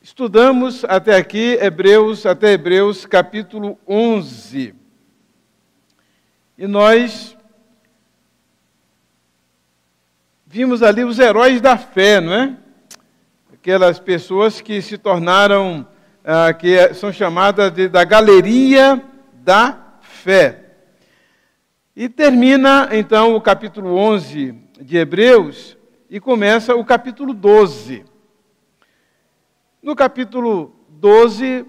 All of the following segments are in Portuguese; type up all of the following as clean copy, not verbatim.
Estudamos até aqui até Hebreus capítulo 11. E nós vimos ali os heróis da fé, não é? Aquelas pessoas que se tornaram, que são chamadas da galeria da fé. E termina, então, o capítulo 11 de Hebreus e começa o capítulo 12. No capítulo 12,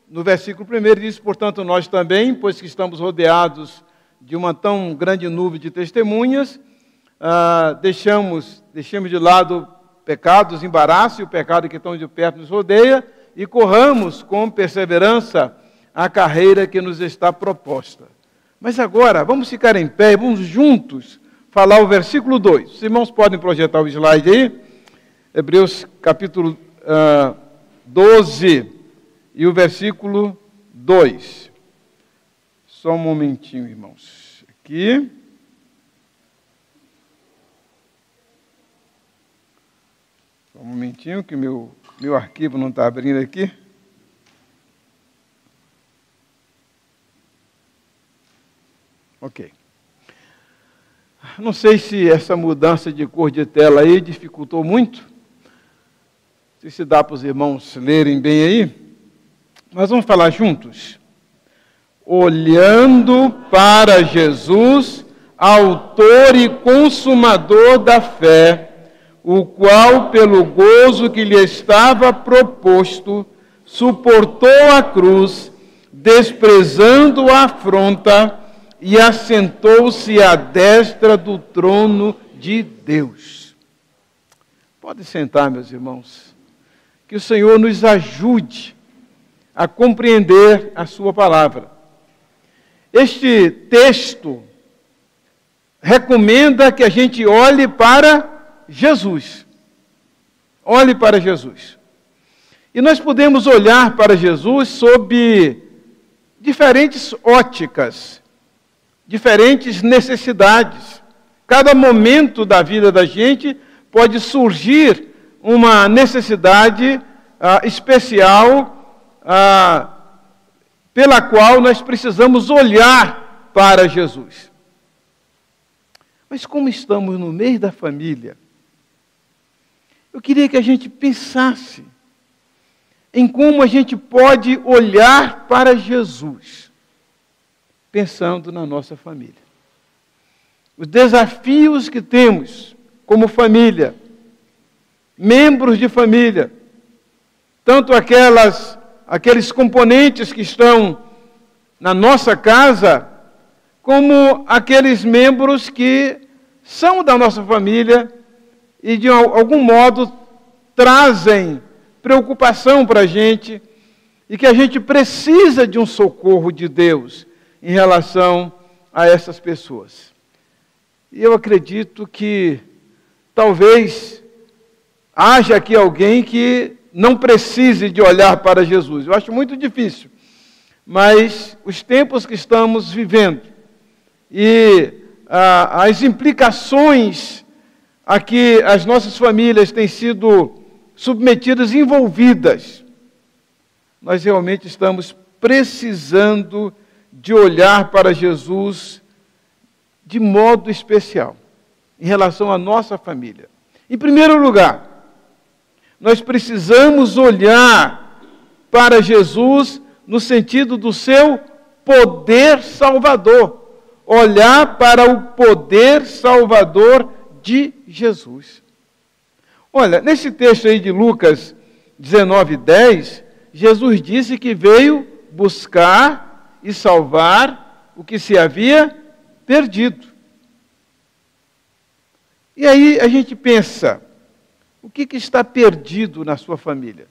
no versículo 1, diz, portanto, nós também, pois que estamos rodeados de uma tão grande nuvem de testemunhas, deixamos de lado pecados, embaraço e o pecado que tão de perto nos rodeia e corramos com perseverança a carreira que nos está proposta. Mas agora, vamos ficar em pé e vamos juntos falar o versículo 2. Os irmãos podem projetar o slide aí. Hebreus capítulo 12 e o versículo 2. Só um momentinho, irmãos. Aqui. Só um momentinho que meu arquivo não está abrindo aqui. Ok. Não sei se essa mudança de cor de tela aí dificultou muito. Não sei se dá para os irmãos lerem bem aí. Mas vamos falar juntos. Olhando para Jesus, autor e consumador da fé, o qual, pelo gozo que lhe estava proposto, suportou a cruz, desprezando a afronta, e assentou-se à destra do trono de Deus. Pode sentar, meus irmãos. Que o Senhor nos ajude a compreender a sua palavra. Este texto recomenda que a gente olhe para Jesus. Olhe para Jesus. E nós podemos olhar para Jesus sob diferentes óticas, diferentes necessidades. Cada momento da vida da gente pode surgir uma necessidade especial pela qual nós precisamos olhar para Jesus. Mas como estamos no meio da família, eu queria que a gente pensasse em como a gente pode olhar para Jesus, pensando na nossa família. Os desafios que temos como família, membros de família, tanto aqueles componentes que estão na nossa casa, como aqueles membros que são da nossa família e de algum modo trazem preocupação para a gente e que a gente precisa de um socorro de Deus em relação a essas pessoas. E eu acredito que talvez haja aqui alguém que não precise de olhar para Jesus. Eu acho muito difícil, mas os tempos que estamos vivendo e as implicações a que as nossas famílias têm sido submetidas, envolvidas, nós realmente estamos precisando de olhar para Jesus de modo especial, em relação à nossa família. Em primeiro lugar, nós precisamos olhar para Jesus no sentido do seu poder salvador. Olhar para o poder salvador de Jesus. Olha, nesse texto aí de Lucas 19:10, Jesus disse que veio buscar e salvar o que se havia perdido. E aí a gente pensa, o que está perdido na sua família?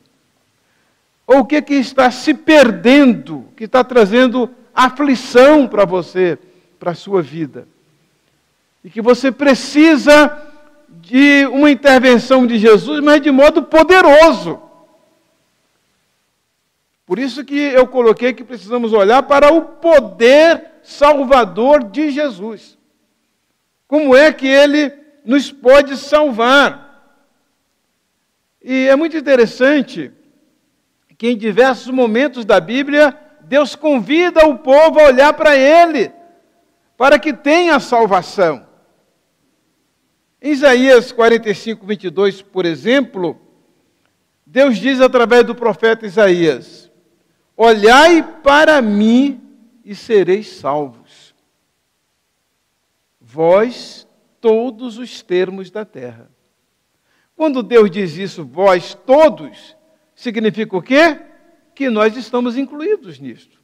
Ou o que está se perdendo, que está trazendo aflição para você, para a sua vida? E que você precisa de uma intervenção de Jesus, mas de modo poderoso. Por isso que eu coloquei que precisamos olhar para o poder salvador de Jesus. Como é que Ele nos pode salvar? E é muito interessante que em diversos momentos da Bíblia, Deus convida o povo a olhar para Ele, para que tenha salvação. Em Isaías 45, 22, por exemplo, Deus diz através do profeta Isaías: olhai para mim e sereis salvos, vós todos os termos da terra. Quando Deus diz isso, vós todos, significa o quê? Que nós estamos incluídos nisto.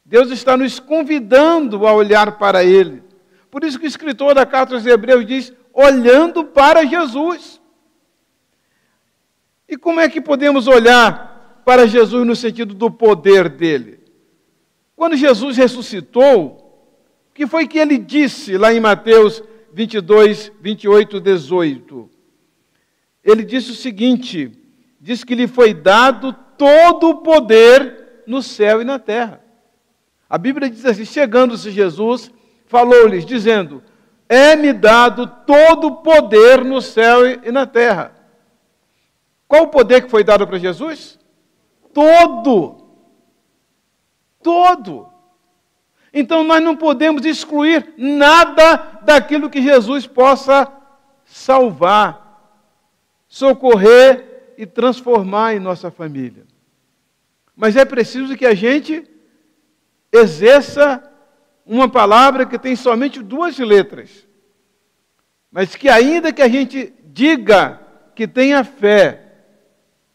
Deus está nos convidando a olhar para Ele. Por isso que o escritor da carta aos Hebreus diz, olhando para Jesus. E como é que podemos olhar para Jesus no sentido do poder dele? Quando Jesus ressuscitou, o que foi que ele disse lá em Mateus 22, 28, 18? Ele disse o seguinte, diz que lhe foi dado todo o poder no céu e na terra. A Bíblia diz assim, chegando-se Jesus, falou-lhes, dizendo, é-me dado todo o poder no céu e na terra. Qual o poder que foi dado para Jesus? Todo. Todo. Então nós não podemos excluir nada daquilo que Jesus possa salvar, socorrer e transformar em nossa família. Mas é preciso que a gente exerça uma palavra que tem somente 2 letras, mas que ainda que a gente diga que tenha fé,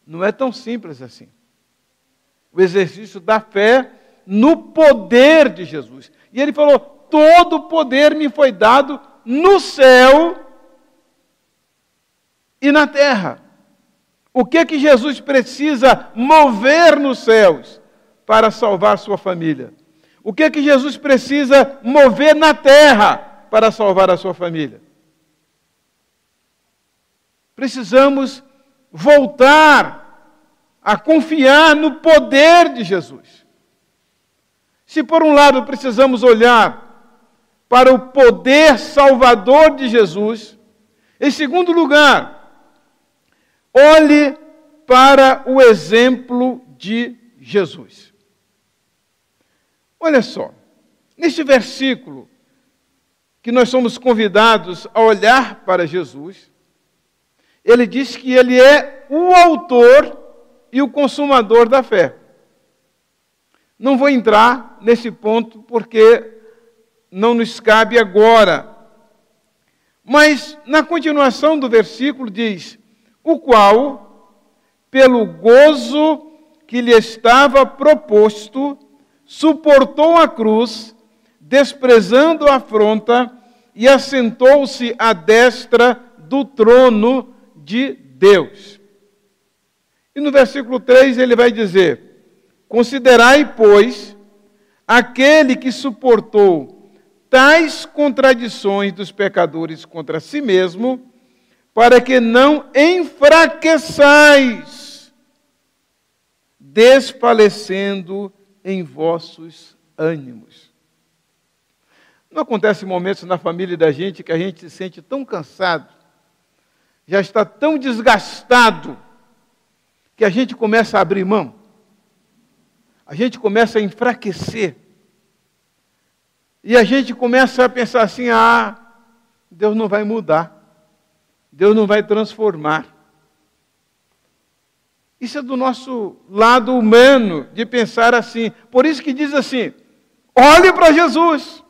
não é tão simples assim. O exercício da fé no poder de Jesus. E ele falou, todo o poder me foi dado no céu e na terra. O que que Jesus precisa mover nos céus para salvar sua família? O que que Jesus precisa mover na terra para salvar a sua família? Precisamos voltar a confiar no poder de Jesus. Se por um lado precisamos olhar para o poder salvador de Jesus, em segundo lugar, olhe para o exemplo de Jesus. Olha só, neste versículo que nós somos convidados a olhar para Jesus, ele diz que ele é o autor e o consumador da fé. Não vou entrar nesse ponto porque não nos cabe agora. Mas na continuação do versículo diz, o qual, pelo gozo que lhe estava proposto, suportou a cruz, desprezando a afronta, e assentou-se à destra do trono de Deus. E no versículo 3 ele vai dizer, considerai, pois, aquele que suportou tais contradições dos pecadores contra si mesmo, para que não enfraqueçais, desfalecendo em vossos ânimos. Não acontece momentos na família da gente que a gente se sente tão cansado, já está tão desgastado, que a gente começa a abrir mão, a gente começa a enfraquecer, e a gente começa a pensar assim, Deus não vai mudar, Deus não vai transformar. Isso é do nosso lado humano, de pensar assim. Por isso que diz assim, olhe para Jesus.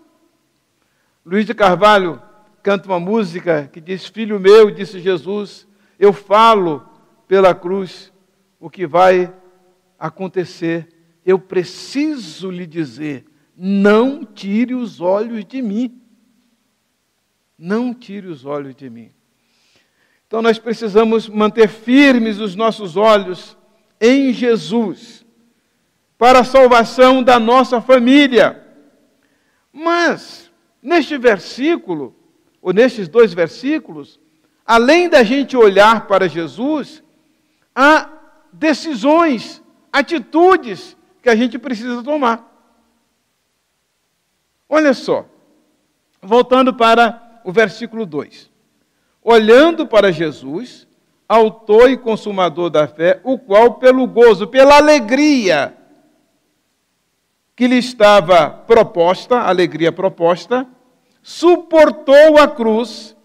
Luiz de Carvalho canta uma música que diz, filho meu, disse Jesus, eu falo pela cruz o que vai acontecer. Eu preciso lhe dizer, não tire os olhos de mim. Não tire os olhos de mim. Então nós precisamos manter firmes os nossos olhos em Jesus, para a salvação da nossa família. Mas, neste versículo, ou nestes 2 versículos, além da gente olhar para Jesus, há decisões, atitudes que a gente precisa tomar. Olha só, voltando para o versículo 2. Olhando para Jesus, autor e consumador da fé, o qual, pelo gozo, pela alegria que lhe estava proposta, alegria proposta, suportou a cruz,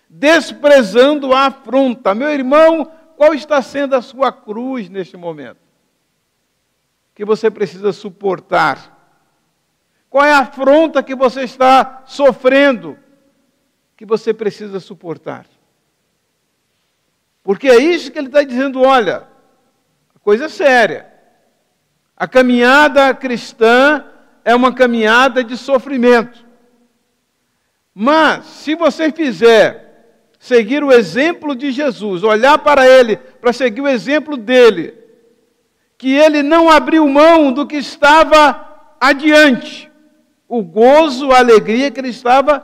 desprezando a afronta. Meu irmão, qual está sendo a sua cruz neste momento? Que você precisa suportar. Qual é a afronta que você está sofrendo? Que você precisa suportar. Porque é isso que ele está dizendo, olha, a coisa é séria. A caminhada cristã é uma caminhada de sofrimento. Mas, se você fizer seguir o exemplo de Jesus, olhar para ele, para seguir o exemplo dele, que ele não abriu mão do que estava adiante, o gozo, a alegria que lhe estava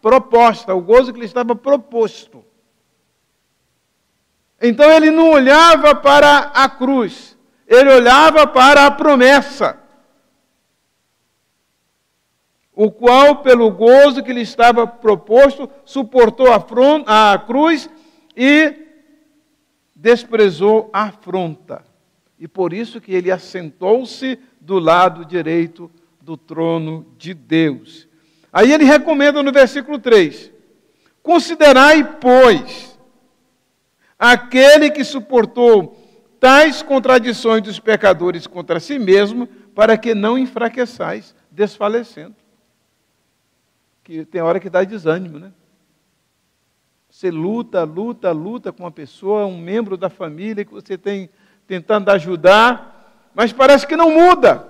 proposta, o gozo que lhe estava proposto. Então ele não olhava para a cruz, ele olhava para a promessa, o qual, pelo gozo que lhe estava proposto, suportou a cruz e desprezou a afronta. E por isso que ele assentou-se do lado direito do trono de Deus. Aí ele recomenda no versículo 3, considerai, pois, aquele que suportou tais contradições dos pecadores contra si mesmo, para que não enfraqueçais, desfalecendo. Que tem hora que dá desânimo, né? Você luta com uma pessoa, um membro da família que você tem tentando ajudar, mas parece que não muda.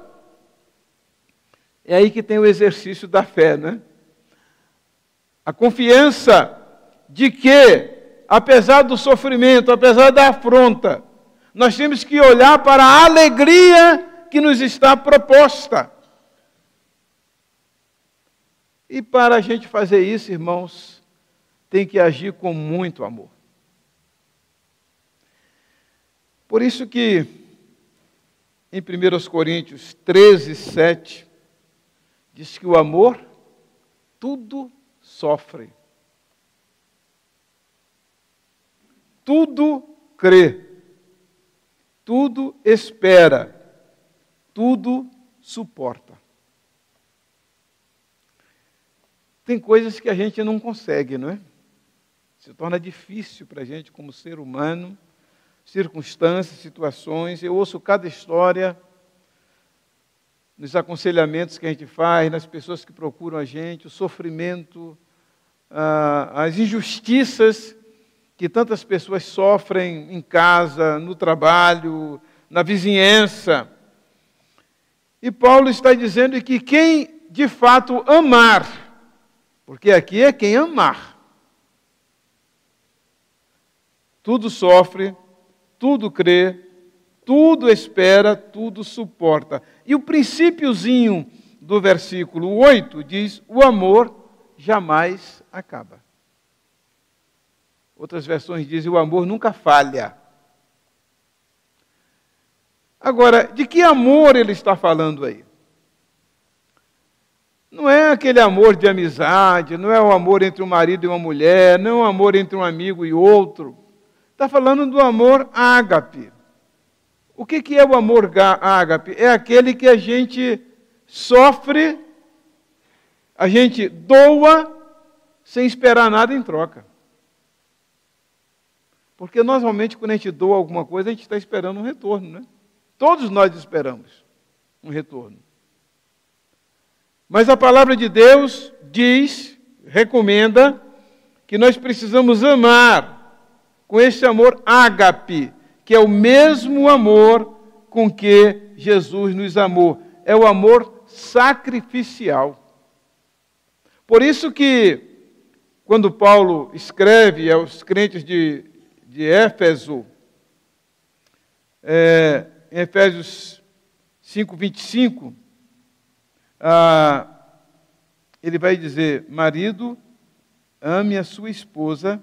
É aí que tem o exercício da fé, né? A confiança de que, apesar do sofrimento, apesar da afronta, nós temos que olhar para a alegria que nos está proposta. E para a gente fazer isso, irmãos, tem que agir com muito amor. Por isso que, em 1 Coríntios 13, 7, diz que o amor tudo sofre, tudo crê, tudo espera, tudo suporta. Tem coisas que a gente não consegue, não é? Se torna difícil para a gente como ser humano, circunstâncias, situações. Eu ouço cada história nos aconselhamentos que a gente faz, nas pessoas que procuram a gente, o sofrimento, as injustiças que tantas pessoas sofrem em casa, no trabalho, na vizinhança. E Paulo está dizendo que quem de fato amar, porque aqui é quem amar, tudo sofre, tudo crê, tudo espera, tudo suporta. E o princípiozinho do versículo 8 diz, o amor jamais acaba. Outras versões dizem, o amor nunca falha. Agora, de que amor ele está falando aí? Não é aquele amor de amizade, não é o amor entre um marido e uma mulher, não é o amor entre um amigo e outro. Está falando do amor ágape. O que é o amor ágape? É aquele que a gente sofre, a gente doa, sem esperar nada em troca. Porque normalmente quando a gente doa alguma coisa, a gente está esperando um retorno, né? Todos nós esperamos um retorno. Mas a palavra de Deus diz, recomenda, que nós precisamos amar com esse amor ágape, que é o mesmo amor com que Jesus nos amou. É o amor sacrificial. Por isso que, quando Paulo escreve aos crentes de Éfeso, em Efésios 5, 25, ele vai dizer, marido, ame a sua esposa,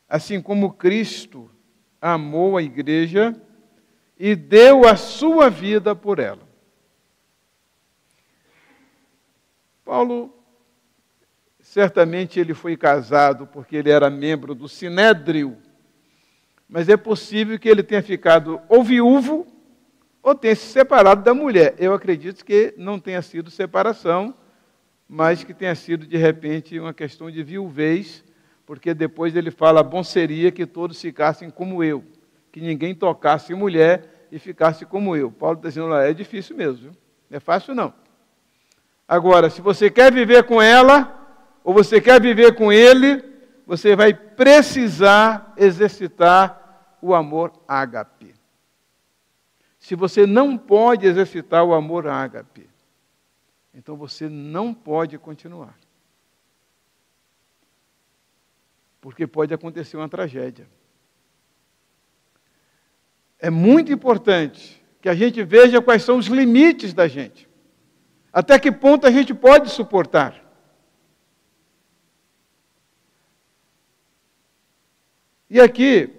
assim como Cristo amou a igreja e deu a sua vida por ela. Paulo, certamente ele foi casado porque ele era membro do Sinédrio, mas é possível que ele tenha ficado ou viúvo ou tenha se separado da mulher. Eu acredito que não tenha sido separação, mas que tenha sido, de repente, uma questão de viuvez, porque depois ele fala, bom seria que todos ficassem como eu, que ninguém tocasse mulher e ficasse como eu. Paulo está dizendo lá, é difícil mesmo, viu? Não é fácil não. Agora, se você quer viver com ela, ou você quer viver com ele, você vai precisar exercitar o amor ágape. Se você não pode exercitar o amor ágape, então você não pode continuar. Porque pode acontecer uma tragédia. É muito importante que a gente veja quais são os limites da gente. Até que ponto a gente pode suportar. E aqui,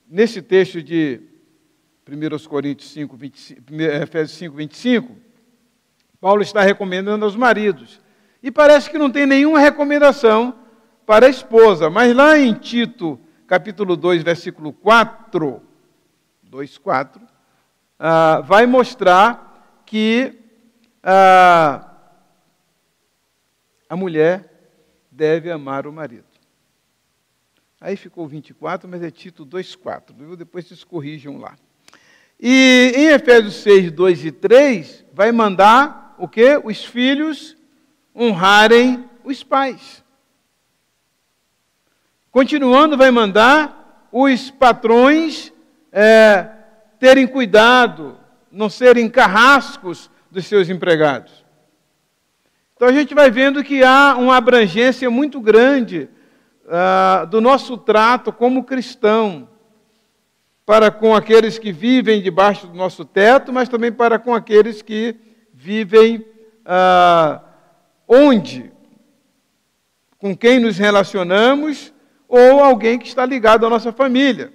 nesse texto de 1 Coríntios 5, 25, Efésios 5, 25, Paulo está recomendando aos maridos. E parece que não tem nenhuma recomendação para a esposa. Mas lá em Tito, capítulo 2, versículo 4, 2:4, vai mostrar que a mulher deve amar o marido. Aí ficou 24, mas é Tito 2:4. Depois vocês corrijam lá. E em Efésios 6, 2 e 3, vai mandar o quê? Os filhos honrarem os pais. Continuando, vai mandar os patrões terem cuidado, não serem carrascos dos seus empregados. Então a gente vai vendo que há uma abrangência muito grande do nosso trato como cristão, para com aqueles que vivem debaixo do nosso teto, mas também para com aqueles que vivem onde, com quem nos relacionamos, ou alguém que está ligado à nossa família.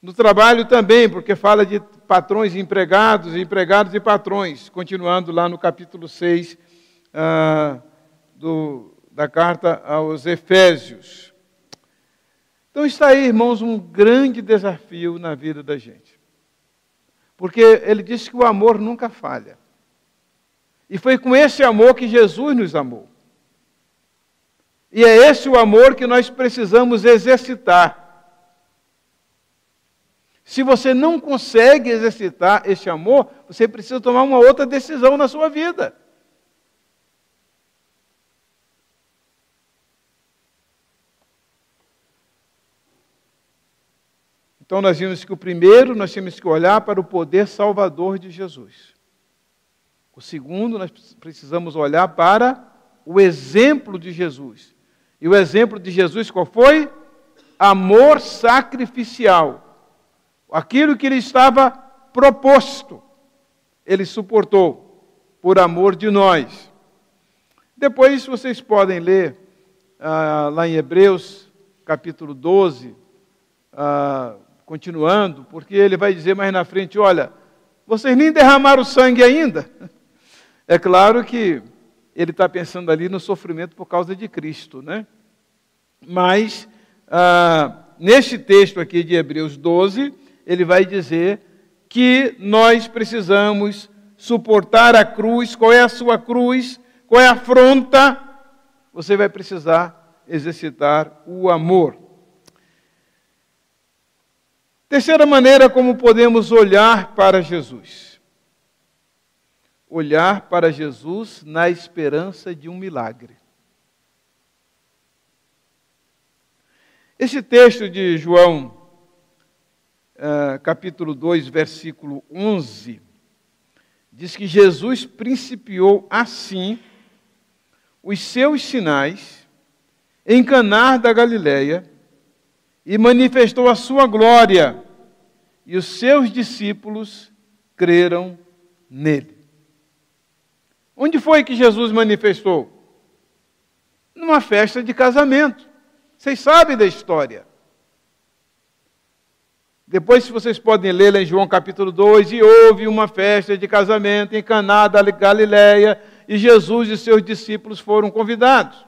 No trabalho também, porque fala de patrões e empregados e patrões, continuando lá no capítulo 6 da carta aos Efésios. Então está aí, irmãos, um grande desafio na vida da gente. Porque ele disse que o amor nunca falha. E foi com esse amor que Jesus nos amou. E é esse o amor que nós precisamos exercitar. Se você não consegue exercitar esse amor, você precisa tomar uma outra decisão na sua vida. Então nós vimos que o primeiro, nós temos que olhar para o poder salvador de Jesus. O segundo, nós precisamos olhar para o exemplo de Jesus. E o exemplo de Jesus qual foi? Amor sacrificial. Aquilo que ele estava proposto, ele suportou por amor de nós. Depois vocês podem ler lá em Hebreus, capítulo 12, continuando, porque ele vai dizer mais na frente, olha, vocês nem derramaram sangue ainda. É claro que ele está pensando ali no sofrimento por causa de Cristo, né? Mas, neste texto aqui de Hebreus 12, ele vai dizer que nós precisamos suportar a cruz. Qual é a sua cruz? Qual é a afronta? Você vai precisar exercitar o amor. Terceira maneira como podemos olhar para Jesus. Olhar para Jesus na esperança de um milagre. Esse texto de João, capítulo 2, versículo 11, diz que Jesus principiou assim os seus sinais em Caná da Galileia e manifestou a sua glória, e os seus discípulos creram nele. Onde foi que Jesus manifestou? Numa festa de casamento. Vocês sabem da história. Depois, se vocês podem ler lá em João capítulo 2, e houve uma festa de casamento em Caná da Galileia, e Jesus e seus discípulos foram convidados.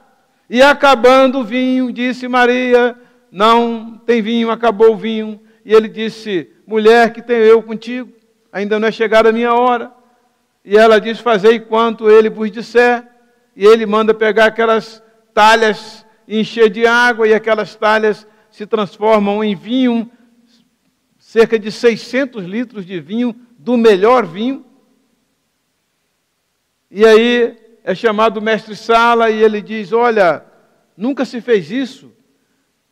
E acabando o vinho, disse Maria, não tem vinho, acabou o vinho. E ele disse, mulher, que tenho eu contigo? Ainda não é chegada a minha hora. E ela diz, fazei quanto ele vos disser. E ele manda pegar aquelas talhas e encher de água, e aquelas talhas se transformam em vinho, cerca de 600 litros de vinho, do melhor vinho. E aí é chamado o mestre-sala e ele diz, olha, nunca se fez isso,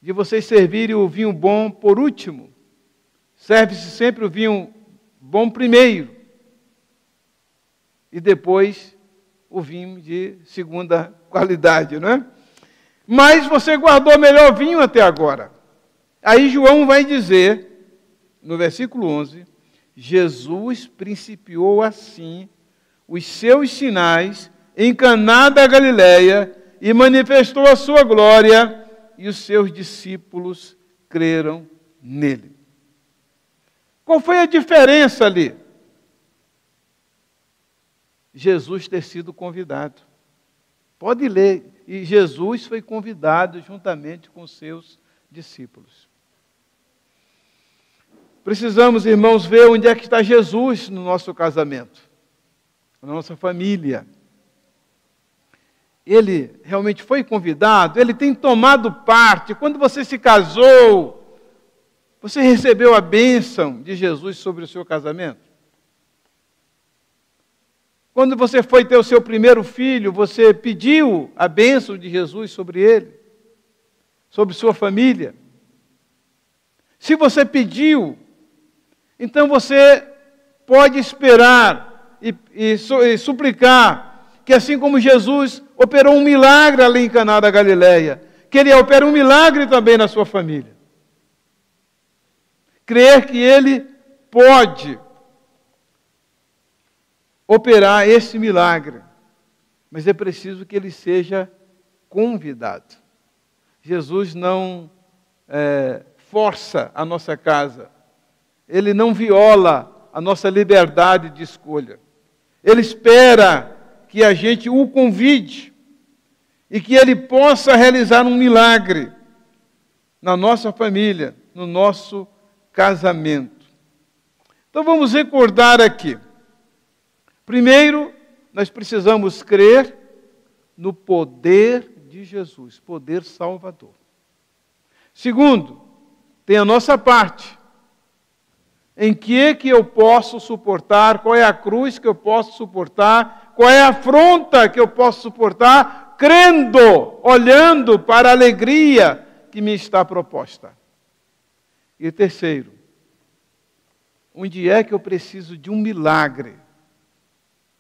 de vocês servirem o vinho bom por último. Serve-se sempre o vinho bom primeiro. E depois o vinho de segunda qualidade, não é? Mas você guardou o melhor vinho até agora. Aí João vai dizer, no versículo 11, Jesus principiou assim os seus sinais em Caná da Galileia e manifestou a sua glória, e os seus discípulos creram nele. Qual foi a diferença ali? Jesus ter sido convidado. Pode ler. E Jesus foi convidado juntamente com seus discípulos. Precisamos, irmãos, ver onde é que está Jesus no nosso casamento, na nossa família. Ele realmente foi convidado, ele tem tomado parte. Quando você se casou, você recebeu a bênção de Jesus sobre o seu casamento? Quando você foi ter o seu primeiro filho, você pediu a bênção de Jesus sobre ele, sobre sua família? Se você pediu, então você pode esperar e suplicar que, assim como Jesus operou um milagre ali em Caná da Galileia, que Ele opera um milagre também na sua família. Crer que Ele pode operar esse milagre, mas é preciso que ele seja convidado. Jesus não força a nossa casa, ele não viola a nossa liberdade de escolha. Ele espera que a gente o convide e que ele possa realizar um milagre na nossa família, no nosso casamento. Então vamos recordar aqui. Primeiro, nós precisamos crer no poder de Jesus, poder salvador. Segundo, tem a nossa parte. Em que eu posso suportar? Qual é a cruz que eu posso suportar? Qual é a afronta que eu posso suportar? Crendo, olhando para a alegria que me está proposta. E terceiro, onde é que eu preciso de um milagre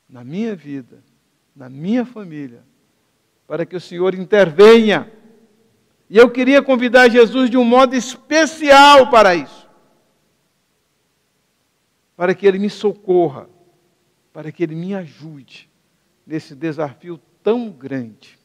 na minha vida, na minha família, para que o Senhor intervenha? E eu queria convidar Jesus de um modo especial para isso. Para que Ele me socorra, para que Ele me ajude nesse desafio tão grande.